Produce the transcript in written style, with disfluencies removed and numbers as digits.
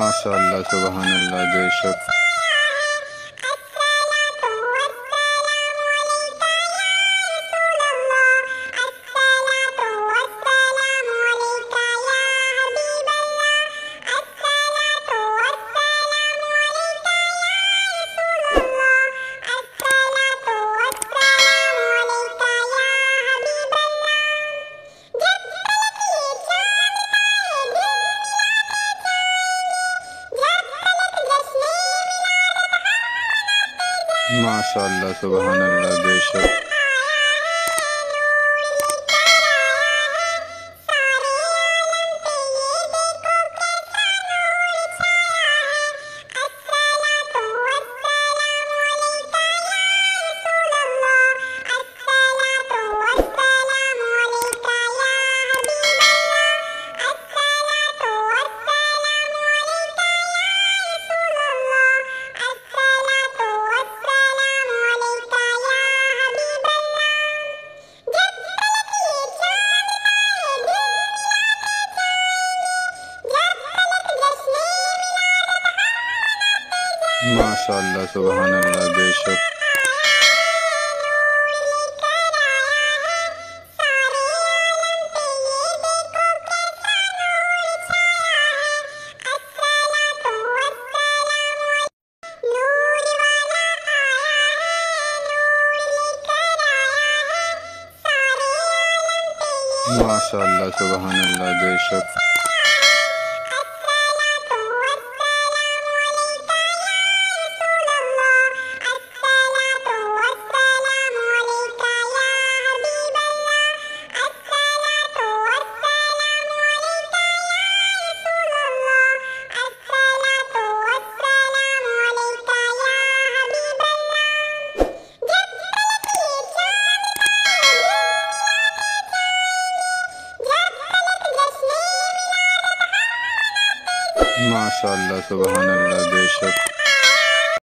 ماشاءاللہ، سبحان اللہ، بے شک۔ ماشاءاللہ، سبحان اللہ، بے شک۔ ماشاءاللہ، سبحان اللہ، بے شک۔ ماشاءاللہ، سبحان اللہ، بے شک۔ ماشاءاللہ، سبحان اللہ، بے شک۔